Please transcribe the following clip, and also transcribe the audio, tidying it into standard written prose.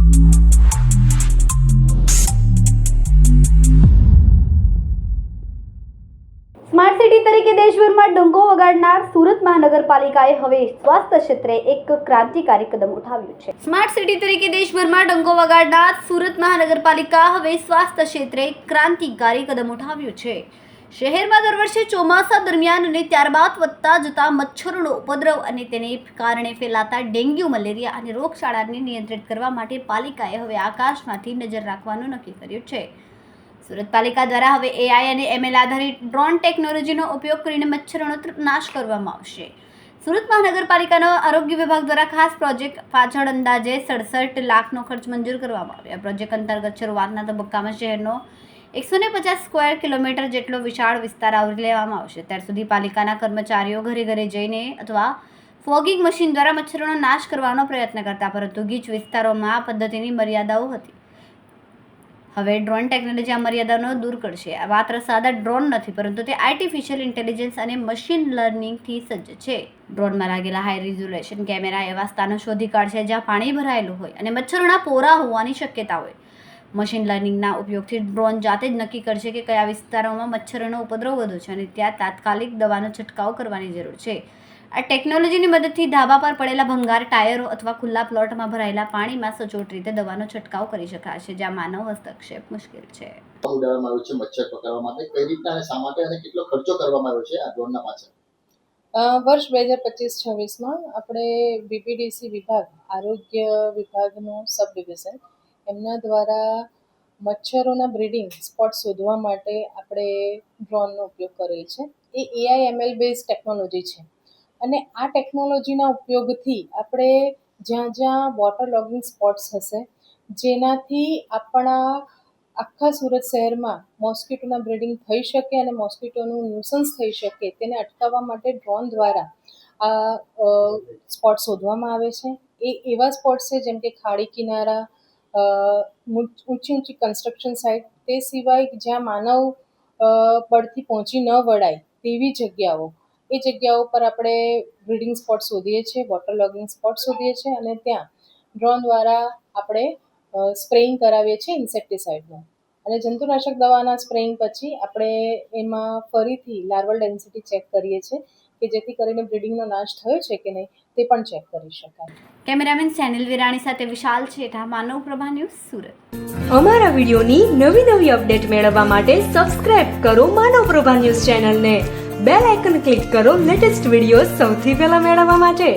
Smart city તરીકે દેશભરમાં ડંકો વગાડનાર સુરત મહાનગરપાલિકાએ હવે સ્વાસ્થ્ય ક્ષેત્રે એક ક્રાંતિકારી કદમ ઉઠાવ્યું છે। સ્માર્ટ સિટી તરીકે દેશભરમાં ડંકો વગાડનાર સુરત મહાનગરપાલિકા હવે સ્વાસ્થ્ય ક્ષેત્રે એક ક્રાંતિકારી કદમ ઉઠાવ્યું છે। શહેરમાં દર વર્ષે ચોમાસા દરમિયાન અને ત્યારબાદ વધતા જતા મચ્છરોનો ઉપદ્રવ અને તેને કારણે ફેલાતા ડેન્ગ્યુ, મલેરિયા અને રોગચાળાને નિયંત્રિત કરવા માટે પાલિકાએ હવે આકાશમાંથી નજર રાખવાનું નક્કી કર્યું છે। સુરત પાલિકા દ્વારા હવે AI અને ML આધારિત ડ્રોન ટેકનોલોજીનો ઉપયોગ કરીને મચ્છરોનો નાશ કરવામાં આવશે। સુરત મહાનગરપાલિકાનો આરોગ્ય વિભાગ દ્વારા ખાસ પ્રોજેક્ટ પાછળ અંદાજે 67 લાખનો ખર્ચ મંજૂર કરવામાં આવ્યો। આ પ્રોજેક્ટ અંતર્ગત શરૂઆતના તબક્કામાં શહેરનો 150 સ્ક્વેર કિલોમીટર જેટલો વિશાળ વિસ્તાર આવરી લેવામાં આવશે। ત્યાર સુધી પાલિકાના કર્મચારીઓ ઘરે ઘરે જઈને અથવા ફોગિંગ મશીન દ્વારા મચ્છરોનો નાશ કરવાનો પ્રયત્ન કરતા, પરંતુ ગીચ વિસ્તારોમાં આ પદ્ધતિની મર્યાદાઓ હતી। હવે ડ્રોન ટેકનોલોજી આ મર્યાદાનો દૂર કરશે। આ માત્ર સાદા ડ્રોન નથી, પરંતુ તે આર્ટિફિશિયલ ઇન્ટેલિજન્સ અને મશીન લર્નિંગથી સજ્જ છે। ડ્રોનમાં લાગેલા હાઈ રિઝોલ્યુશન કેમેરા એવા સ્થાનો શોધી કાઢશે જ્યાં પાણી ભરાયેલું હોય અને મચ્છરોના પોરા હોવાની શક્યતા હોય। મશીન લર્નિંગના ઉપયોગથી ડ્રોન જાતે જ નક્કી કરશે કે કયા વિસ્તારોમાં મચ્છરોનો ઉપદ્રવ વધુ છે અને ત્યાં તાત્કાલિક દવાનો છંટકાવ કરવાની જરૂર છે। આ ટેકનોલોજીની મદદથી ધાબા પર પડેલા ભંગાર ટાયરો અથવા ખુલ્લા પ્લોટમાં ભરાયેલા પાણીમાં સચોટ રીતે દવાનો છંટકાવ કરી શકાશે, જ્યાં માનવ હસ્તક્ષેપ મુશ્કેલ છે। ઉડાડવામાં આવ્યું છે મચ્છર પકડવા માટે, કઈ રીતના અને શા માટે અને કેટલો ખર્ચો કરવામાં આવ્યો છે આ ડ્રોનના પાછળ? વર્ષ 2025-26માં આપણે BPDC વિભાગ, આરોગ્ય વિભાગનું સબ ડિવિઝન, એમના દ્વારા મચ્છરોના બ્રીડિંગ સ્પોટ શોધવા માટે આપણે ડ્રોનનો ઉપયોગ કરેલ છે। એ AI/ML બેઝ ટેકનોલોજી છે અને આ ટેકનોલોજીના ઉપયોગથી આપણે જ્યાં જ્યાં વોટર લોગિંગ સ્પોટ્સ હશે, જેનાથી આપણા આખા સુરત શહેરમાં મોસ્કીટોના બ્રીડિંગ થઈ શકે અને મોસ્કીટોનું ન્યુસન્સ થઈ શકે, તેને અટકાવવા માટે ડ્રોન દ્વારા આ સ્પોટ શોધવામાં આવે છે। એ એવા સ્પોટ્સ છે જેમ કે ખાડી કિનારા, ઊંચી કન્સ્ટ્રક્શન સાઇટ, તે સિવાય જ્યાં માનવ બળથી પહોંચી ન વળાય તેવી જગ્યાઓ, એ જગ્યાઓ પર આપણે બ્રીડિંગ સ્પોટ શોધીએ છીએ, વોટર લોગિંગ સ્પોટ શોધીએ છીએ અને ત્યાં ડ્રોન દ્વારા આપણે સ્પ્રેઇંગ કરાવીએ છીએ ઇન્સેક્ટિસાઇડનું। અને જંતુનાશક દવાના સ્પ્રેઇંગ પછી આપણે એમાં ફરીથી લાર્વલ ડેન્સિટી ચેક કરીએ છીએ કે જેથી કરીને બ્રીડિંગનો નાશ થયો છે કે નહીં તે પણ ચેક કરી શકાય। કેમેરામેન સેનિલ વિરાણી સાથે વિશાલ છેઠા, માનવ પ્રભા ન્યૂઝ, સુરત। અમારા વિડીયોની નવી અપડેટ મેળવવા માટે સબસ્ક્રાઇબ કરો માનવ પ્રભા ન્યૂઝ ચેનલને, બેલ આઇકન ક્લિક કરો લેટેસ્ટ વિડીયો સૌથી પહેલા મેળવવા માટે।